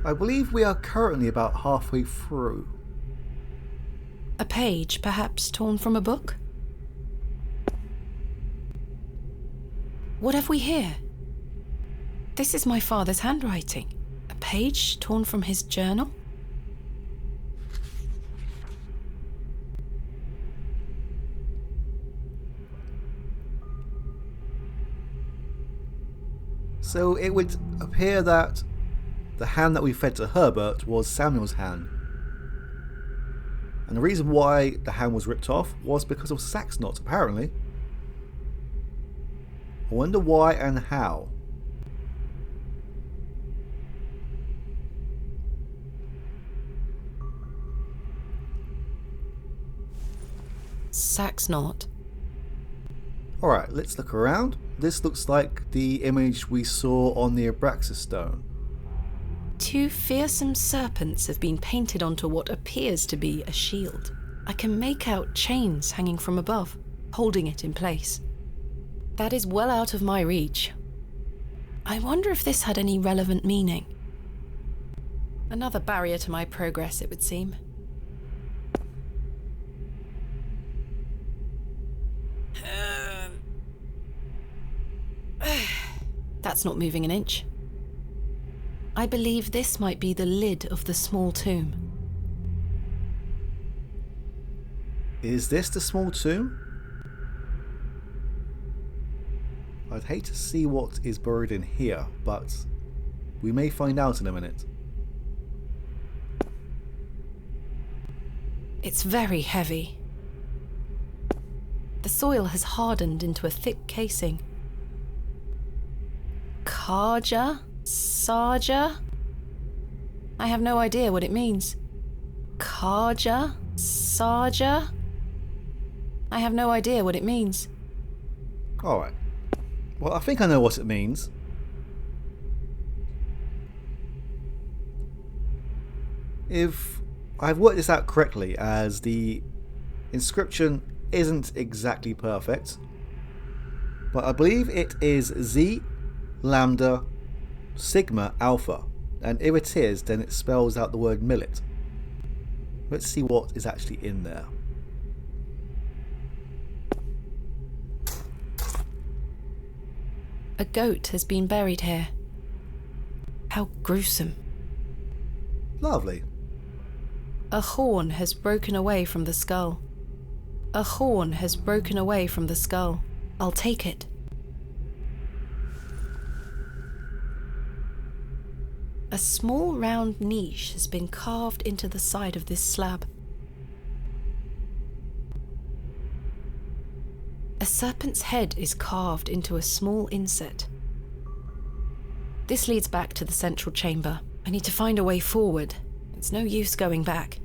I believe we are currently about halfway through. A page, perhaps torn from a book? What have we here? This is my father's handwriting. A page torn from his journal? So it would appear that the hand that we fed to Herbert was Samuel's hand. And the reason why the hand was ripped off was because of sax knots, apparently. I wonder why and how. Sax knot. Alright, let's look around. This looks like the image we saw on the Abraxas stone. Two fearsome serpents have been painted onto what appears to be a shield. I can make out chains hanging from above, holding it in place. That is well out of my reach. I wonder if this had any relevant meaning. Another barrier to my progress, it would seem. That's not moving an inch. I believe this might be the lid of the small tomb. Is this the small tomb? I'd hate to see what is buried in here, but we may find out in a minute. It's very heavy. The soil has hardened into a thick casing. Karja? Sarja? I have no idea what it means. Karja? Sarja? I have no idea what it means. Alright. Well, I think I know what it means. If I've worked this out correctly, as the inscription isn't exactly perfect, but I believe it is Z, Lambda, Sigma, Alpha, and if it is, then it spells out the word millet. Let's see what is actually in there. A goat has been buried here. How gruesome. Lovely. A horn has broken away from the skull. A horn has broken away from the skull. I'll take it. A small round niche has been carved into the side of this slab. A serpent's head is carved into a small inset. This leads back to the central chamber. I need to find a way forward. It's no use going back.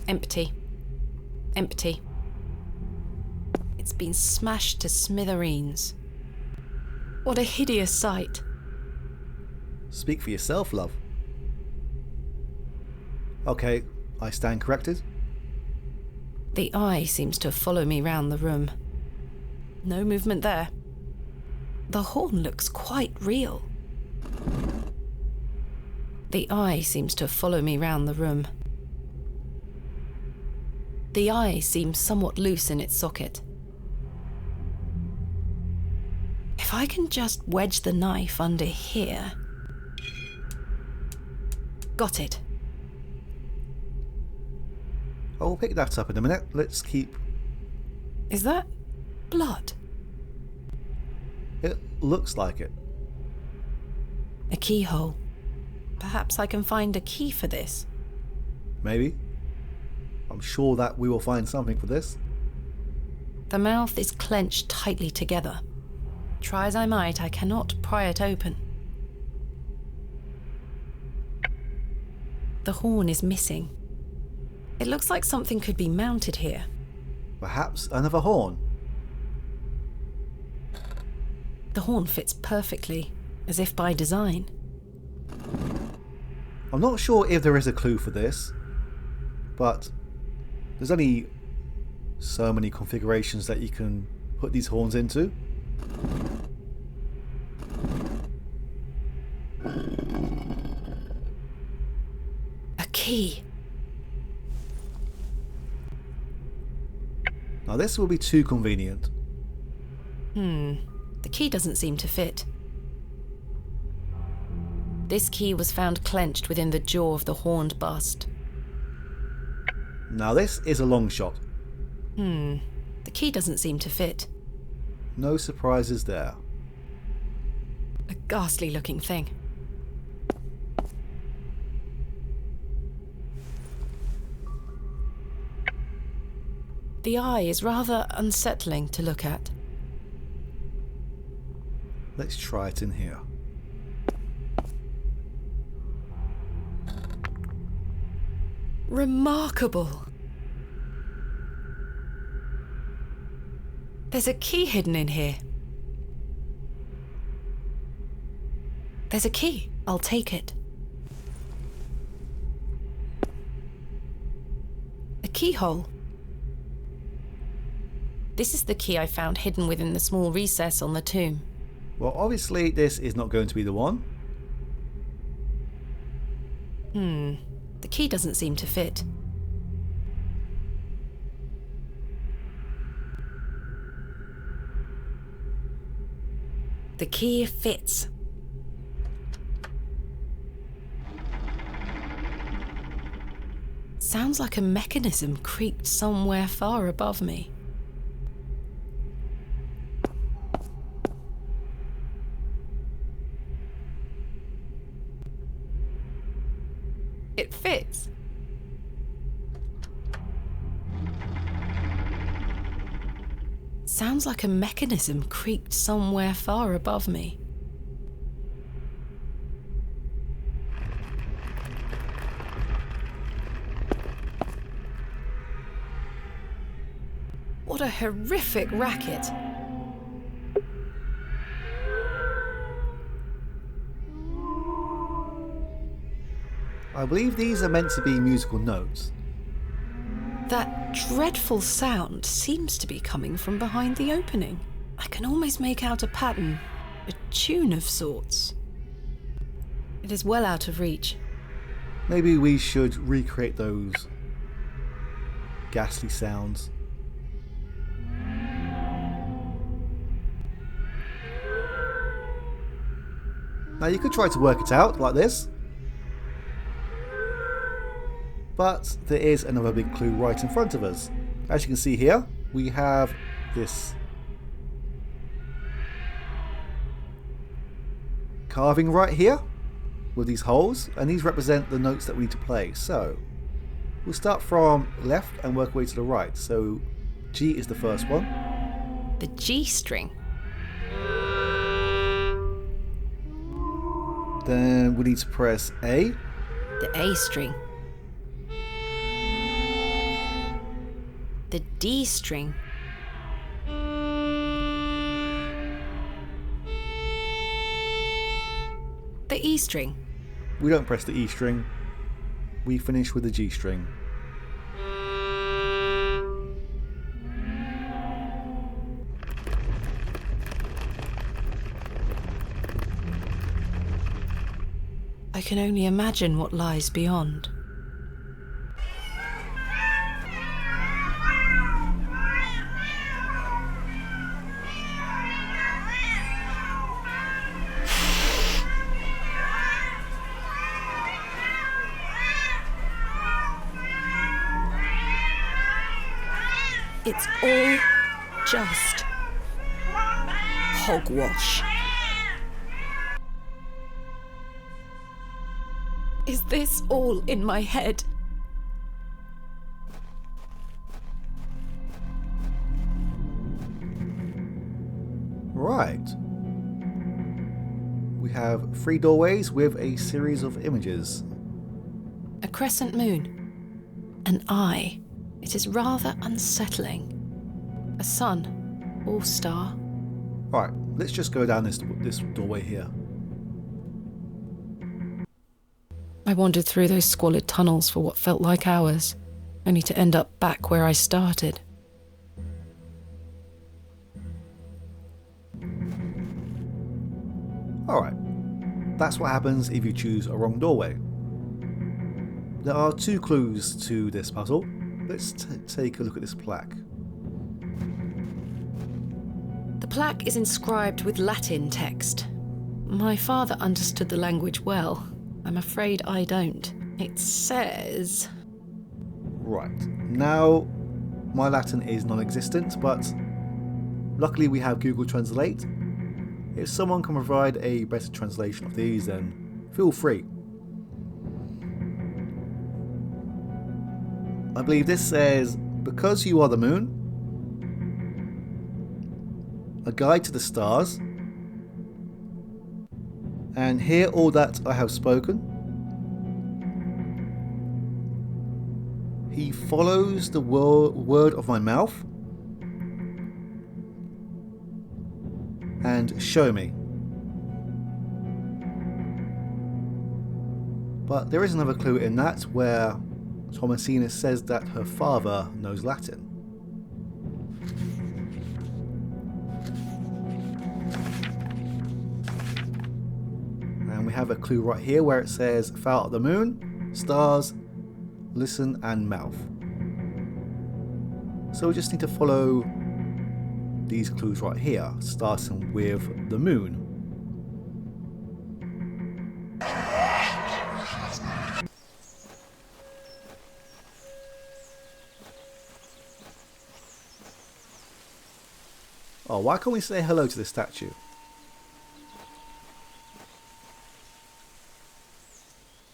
Empty. Empty. It's been smashed to smithereens. What a hideous sight. Speak for yourself, love. Okay, I stand corrected. The eye seems to follow me round the room. No movement there. The horn looks quite real. The eye seems to follow me round the room. The eye seems somewhat loose in its socket. If I can just wedge the knife under here... Got it. I'll pick that up in a minute. Let's keep... Is that blood? It looks like it. A keyhole. Perhaps I can find a key for this. Maybe. I'm sure that we will find something for this. The mouth is clenched tightly together. Try as I might, I cannot pry it open. The horn is missing. It looks like something could be mounted here. Perhaps another horn. The horn fits perfectly, as if by design. I'm not sure if there is a clue for this, but there's only so many configurations that you can put these horns into. key. Now this will be too convenient. The key doesn't seem to fit. This key was found clenched within the jaw of the horned bust. Now this is a long shot. The key doesn't seem to fit. No surprises there. A ghastly looking thing. The eye is rather unsettling to look at. Let's try it in here. Remarkable. There's a key hidden in here. There's a key. I'll take it. A keyhole. This is the key I found hidden within the small recess on the tomb. Well, obviously this is not going to be the one. The key doesn't seem to fit. The key fits. Sounds like a mechanism creaked somewhere far above me. It fits. Sounds like a mechanism creaked somewhere far above me. What a horrific racket. I believe these are meant to be musical notes. That dreadful sound seems to be coming from behind the opening. I can almost make out a pattern, a tune of sorts. It is well out of reach. Maybe we should recreate those ghastly sounds. Now you could try to work it out like this. But there is another big clue right in front of us. As you can see here, we have this carving right here with these holes, and these represent the notes that we need to play. So we'll start from left and work our way to the right. So G is the first one. The G string. Then we need to press A. The A string. The D string. The E string. We don't press the E string. We finish with the G string. I can only imagine what lies beyond. It's all just hogwash. Is this all in my head? Right. We have 3 doorways with a series of images. A crescent moon. An eye. It is rather unsettling. A sun or star. Right, let's just go down this doorway here. I wandered through those squalid tunnels for what felt like hours, only to end up back where I started. Alright, that's what happens if you choose a wrong doorway. There are two clues to this puzzle. Let's take a look at this plaque. The plaque is inscribed with Latin text. My father understood the language well. I'm afraid I don't. It says... Right. Now, my Latin is non-existent, but luckily we have Google Translate. If someone can provide a better translation of these, then feel free. I believe this says, because you are the moon, a guide to the stars, and hear all that I have spoken. He follows the word of my mouth, and show me. But there is another clue in that where Thomasina says that her father knows Latin. And we have a clue right here where it says, "Foul at the moon, stars, listen and mouth." So we just need to follow these clues right here, starting with the moon. Oh, why can't we say hello to this statue?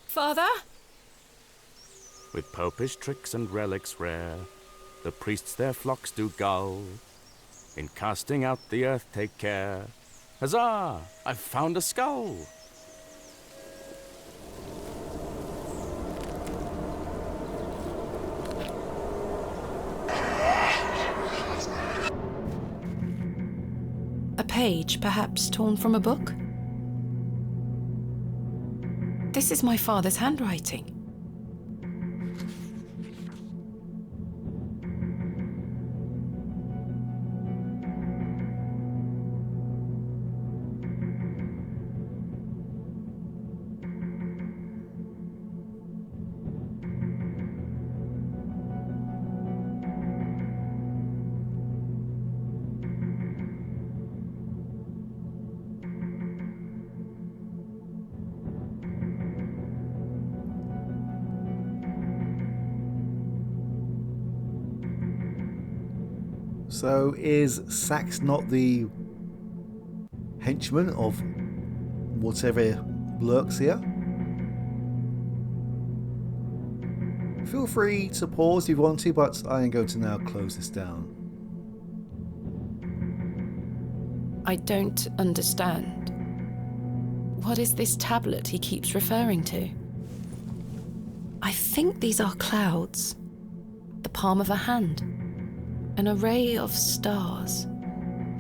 Father? With popish tricks and relics rare, the priests their flocks do gull. In casting out the earth take care. Huzzah! I've found a skull! A page, perhaps torn from a book? This is my father's handwriting. So is Sax not the henchman of whatever lurks here? Feel free to pause if you want to, but I am going to now close this down. I don't understand. What is this tablet he keeps referring to? I think these are clouds. The palm of a hand. An array of stars.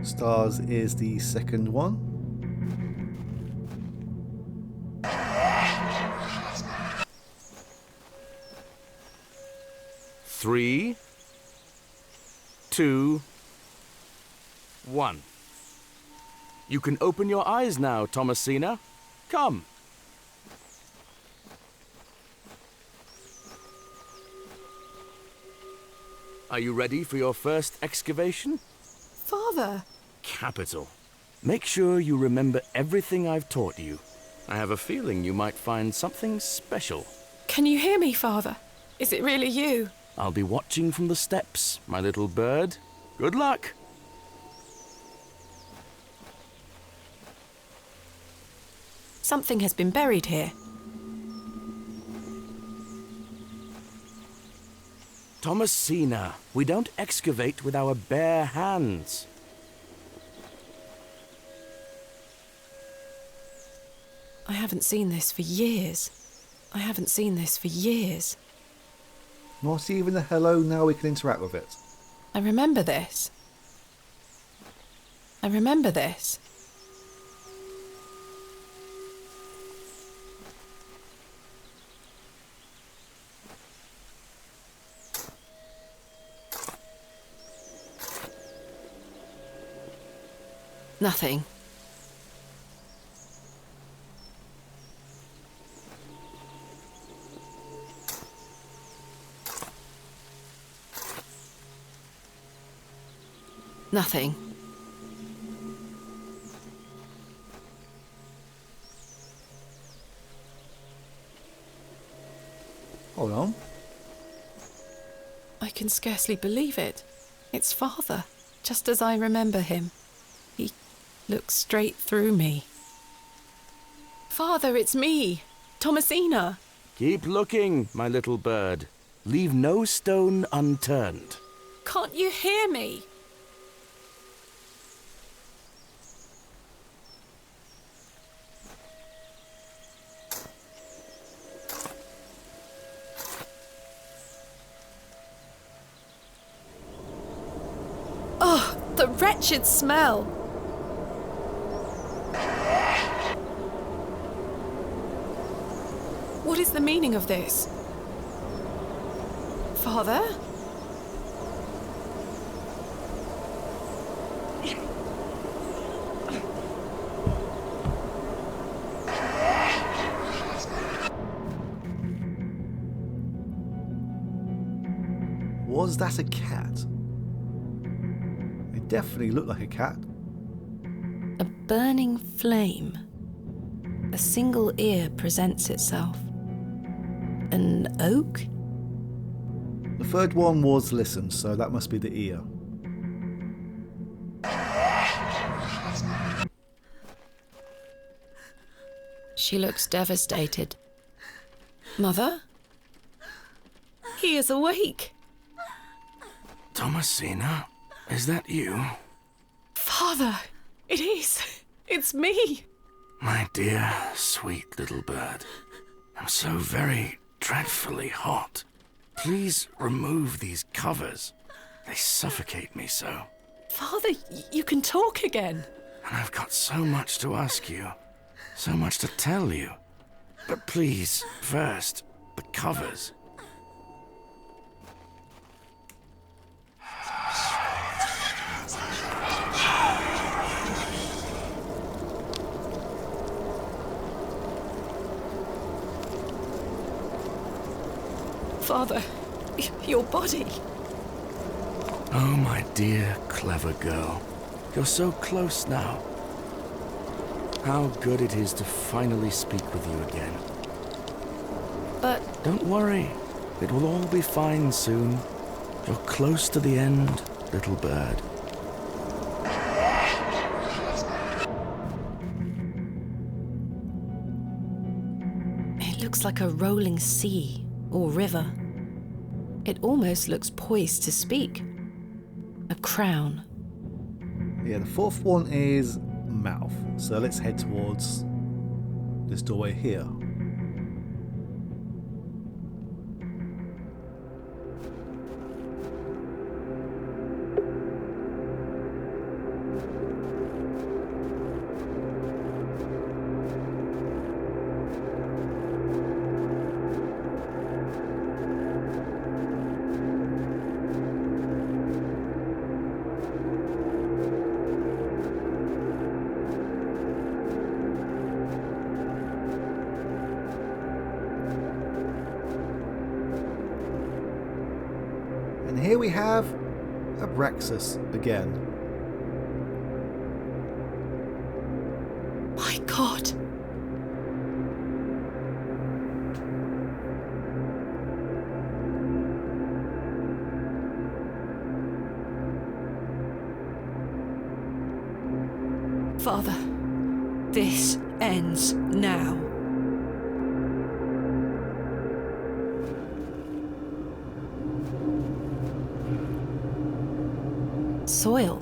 Stars is the second one. Three, 2, 1. You can open your eyes now, Thomasina. Come. Are you ready for your first excavation? Father! Capital. Make sure you remember everything I've taught you. I have a feeling you might find something special. Can you hear me, Father? Is it really you? I'll be watching from the steps, my little bird. Good luck! Something has been buried here. Thomasina, we don't excavate with our bare hands. I haven't seen this for years. I haven't seen this for years. Not even a hello, now we can interact with it. I remember this. I remember this. Nothing. Nothing. Hold on. I can scarcely believe it. It's Father, just as I remember him. He looks straight through me. Father, it's me, Thomasina. Keep looking, my little bird. Leave no stone unturned. Can't you hear me? Oh, the wretched smell. What is the meaning of this? Father? Was that a cat? It definitely looked like a cat. A burning flame. A single ear presents itself. An oak? The third one was listen, so that must be the ear. She looks devastated. Mother? He is awake. Thomasina, is that you? Father, it is. It's me. My dear, sweet little bird. I'm so very dreadfully hot. Please remove these covers. They suffocate me so. Father, you can talk again. And I've got so much to ask you. So much to tell you. But please, first, the covers. Father, your body. Oh, my dear, clever girl. You're so close now. How good it is to finally speak with you again. But Don't worry. It will all be fine soon. You're close to the end, little bird. it looks like a rolling sea or river. It almost looks poised to speak. A crown. Yeah, the fourth one is mouth. So let's head towards this doorway here. And here we have Abraxas again. My God. Father, this ends now. Soil.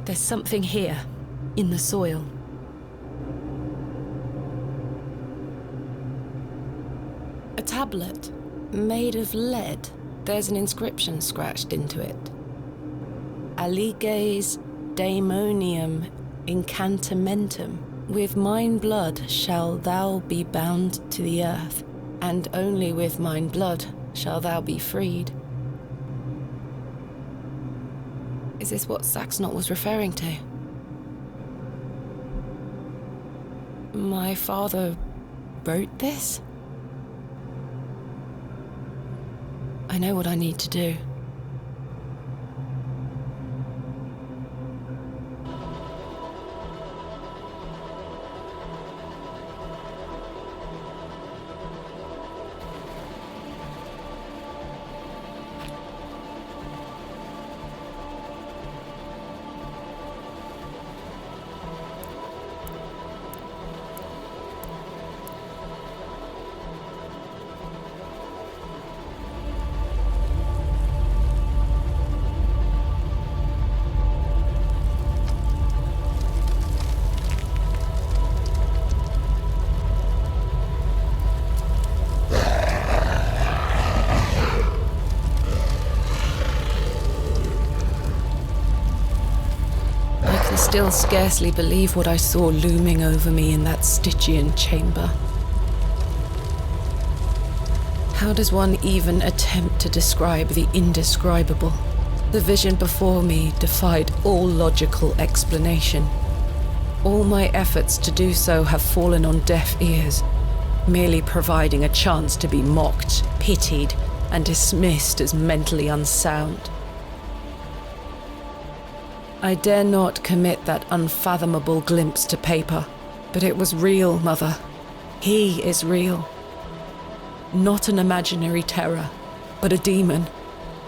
There's something here, in the soil. A tablet, made of lead. There's an inscription scratched into it. Aliges daemonium incantamentum. With mine blood shall thou be bound to the earth, and only with mine blood shall thou be freed. Is this what Saxnot was referring to? My father wrote this? I know what I need to do. can still scarcely believe what I saw looming over me in that Stygian chamber. How does one even attempt to describe the indescribable? The vision before me defied all logical explanation. All my efforts to do so have fallen on deaf ears, merely providing a chance to be mocked, pitied, and dismissed as mentally unsound. I dare not commit that unfathomable glimpse to paper, but it was real, Mother. He is real. Not an imaginary terror, but a demon,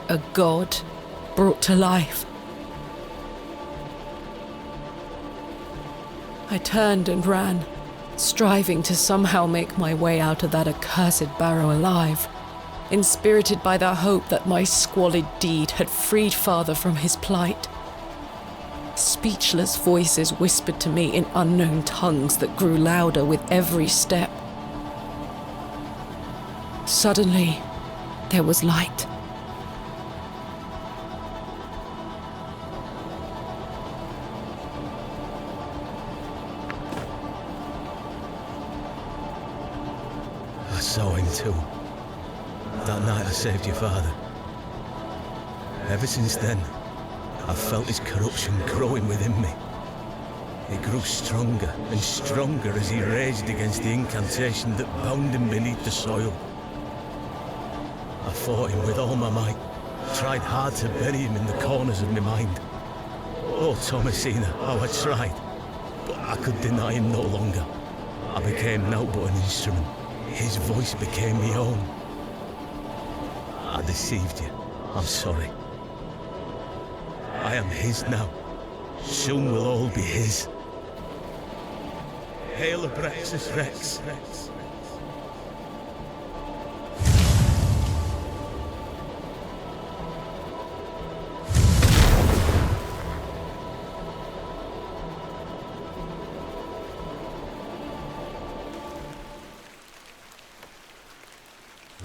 a god brought to life. I turned and ran, striving to somehow make my way out of that accursed Barrow alive, inspirited by the hope that my squalid deed had freed Father from his plight. Speechless voices whispered to me in unknown tongues that grew louder with every step. Suddenly, there was light. I saw him too. That night I saved your father. Ever since then, I've felt his corruption growing within me. It grew stronger and stronger as he raged against the incantation that bound him beneath the soil. I fought him with all my might, tried hard to bury him in the corners of my mind. Oh, Thomasina, how I tried, but I could deny him no longer. I became naught but an instrument. His voice became my own. I deceived you. I'm sorry. I am his now. Soon we'll all be his. Hail Abraxas Rex.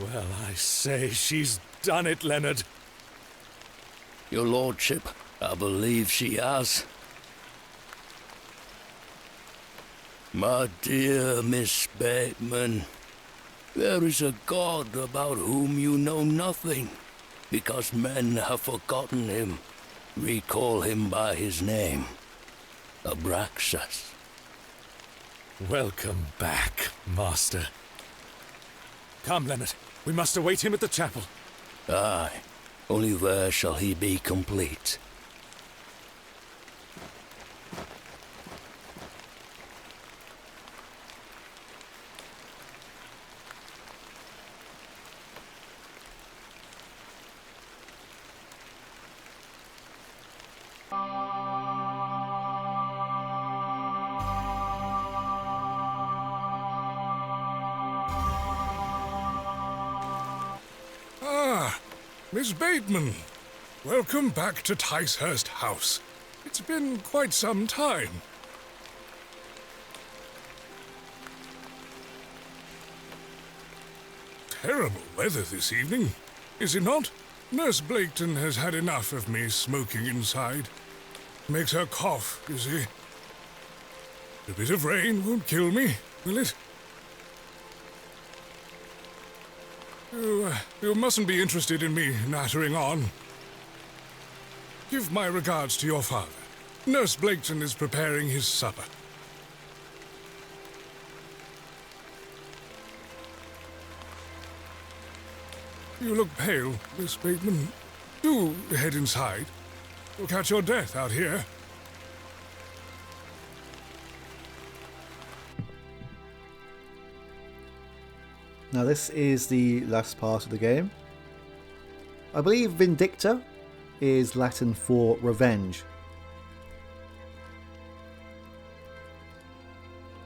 Well, I say, she's done it, Leonard. Your lordship, I believe she has. My dear Miss Bateman, there is a god about whom you know nothing, because men have forgotten him. Recall him by his name, Abraxas. Welcome back, Master. Come, Leonard. We must await him at the chapel. Aye, only there shall he be complete. Miss Bateman, welcome back to Ticehurst House. It's been quite some time. Terrible weather this evening, is it not? Nurse Blaketon has had enough of me smoking inside. Makes her cough, you see. A bit of rain won't kill me, will it? You mustn't be interested in me nattering on. Give my regards to your father. Nurse Blaketon is preparing his supper. You look pale, Miss Bateman. Do head inside. You'll catch your death out here. Now this is the last part of the game. I believe Vindicta is Latin for revenge.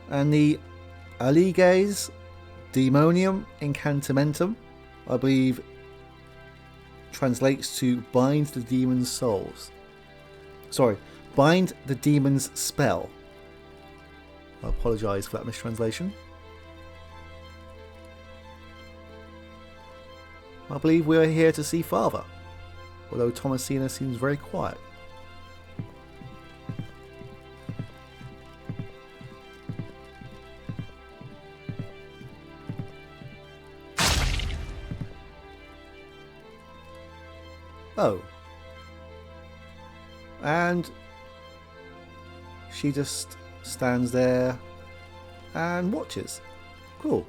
And the Aliges Demonium Incantamentum, I believe, translates to bind the demon's souls. Sorry, bind the demon's spell. I apologise for that mistranslation. I believe we are here to see Father, although Thomasina seems very quiet. Oh. And she just stands there and watches. Cool.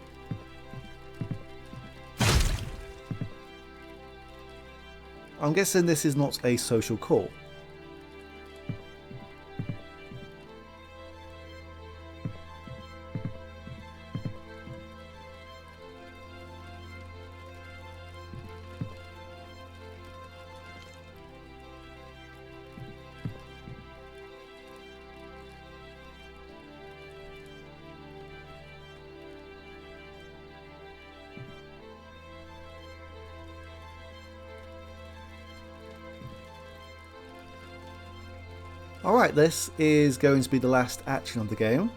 I'm guessing this is not a social call. Alright, this is going to be the last action of the game.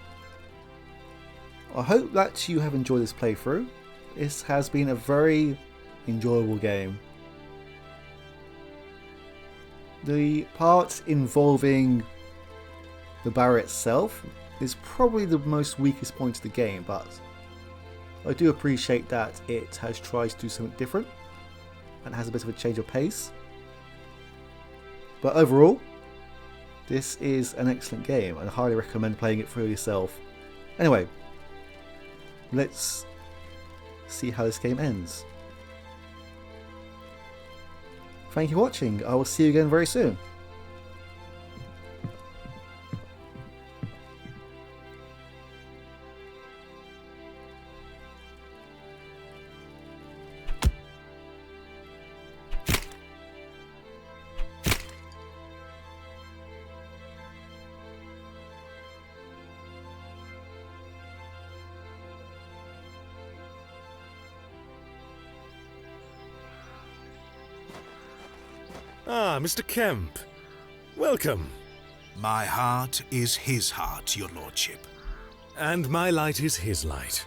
I hope that you have enjoyed this playthrough. This has been a very enjoyable game. The part involving the Barrow itself is probably the most weakest point of the game, but I do appreciate that it has tried to do something different and has a bit of a change of pace. But overall, this is an excellent game and I highly recommend playing it through yourself. Anyway, let's see how this game ends. Thank you for watching. I will see you again very soon. Ah, Mr. Kemp. Welcome. My heart is his heart, your lordship. And my light is his light.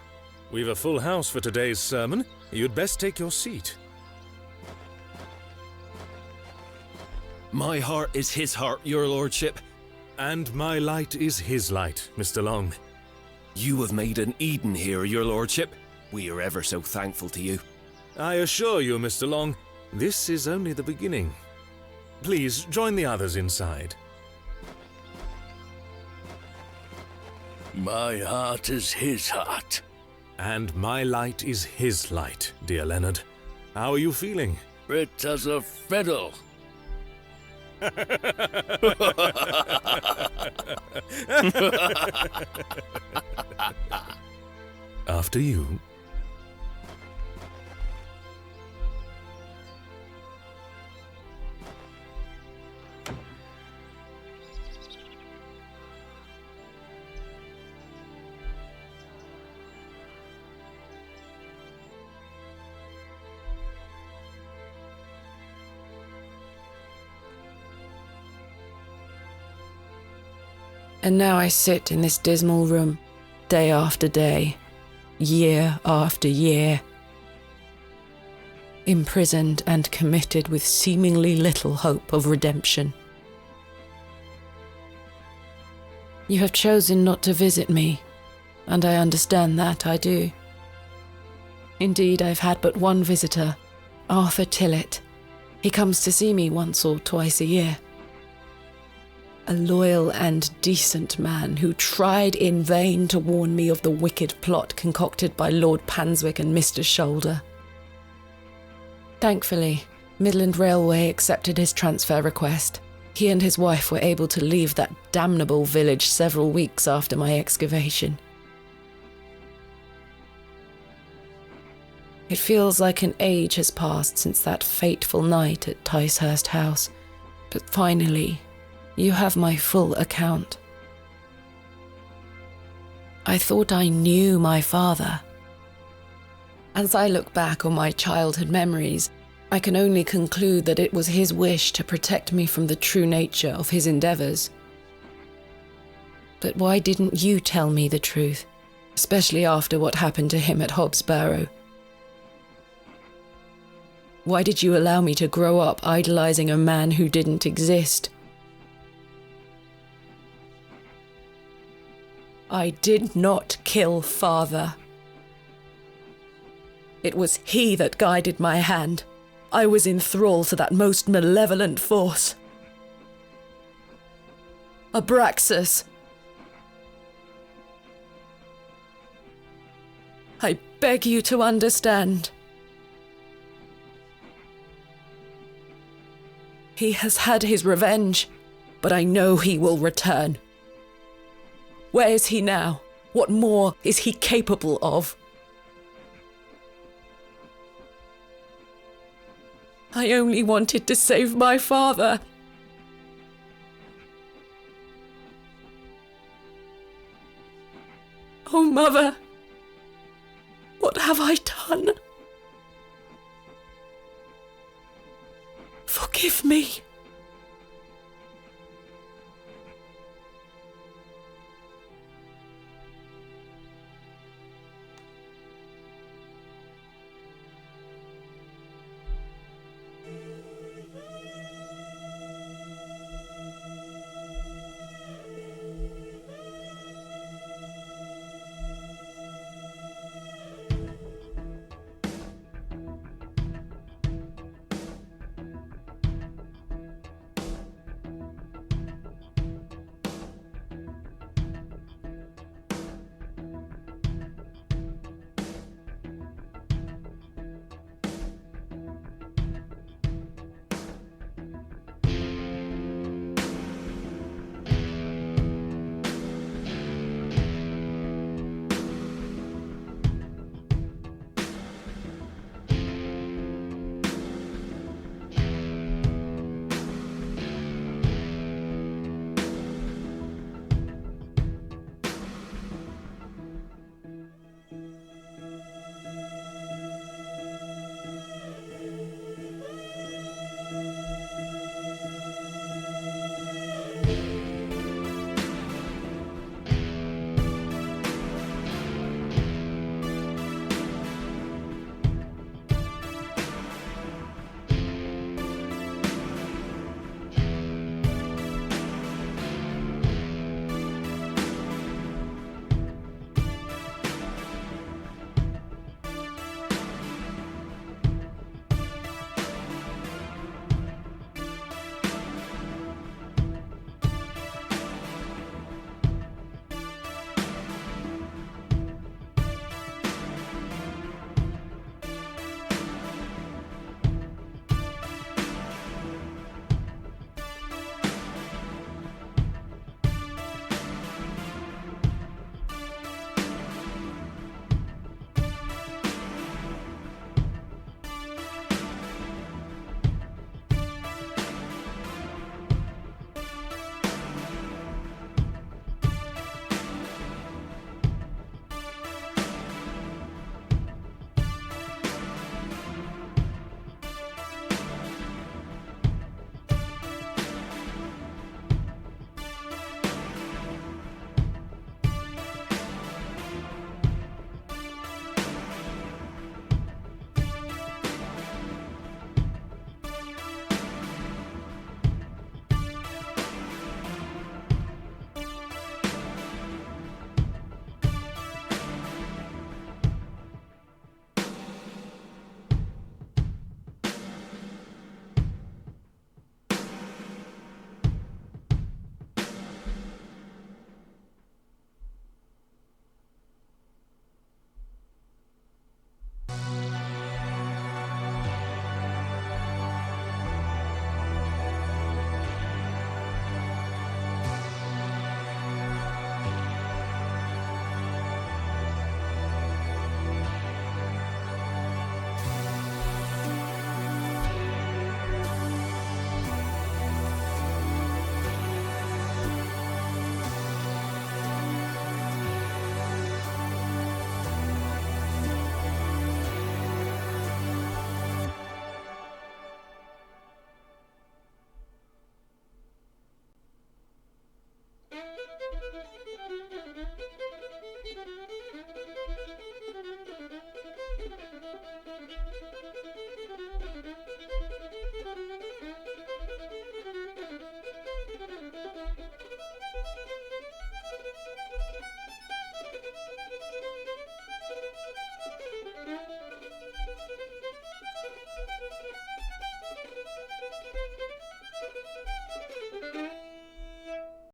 We've a full house for today's sermon. You'd best take your seat. My heart is his heart, your lordship. And my light is his light, Mr. Long. You have made an Eden here, your lordship. We are ever so thankful to you. I assure you, Mr. Long, this is only the beginning. Please, join the others inside. My heart is his heart. And my light is his light, dear Leonard. How are you feeling? Fit as a fiddle. After you. And now I sit in this dismal room, day after day, year after year, imprisoned and committed with seemingly little hope of redemption. You have chosen not to visit me, and I understand that, I do. Indeed, I've had but one visitor, Arthur Tillett. He comes to see me once or twice a year. A loyal and decent man who tried in vain to warn me of the wicked plot concocted by Lord Panswick and Mr. Shoulder. Thankfully, Midland Railway accepted his transfer request. He and his wife were able to leave that damnable village several weeks after my excavation. It feels like an age has passed since that fateful night at Ticehurst House, but finally, you have my full account. I thought I knew my father. As I look back on my childhood memories, I can only conclude that it was his wish to protect me from the true nature of his endeavours. But why didn't you tell me the truth, especially after what happened to him at Hobbs Barrow? Why did you allow me to grow up idolising a man who didn't exist? I did not kill father. It was he that guided my hand. I was in thrall to that most malevolent force. Abraxas. I beg you to understand. He has had his revenge, but I know he will return. Where is he now? What more is he capable of? I only wanted to save my father. Oh, Mother, what have I done? Forgive me.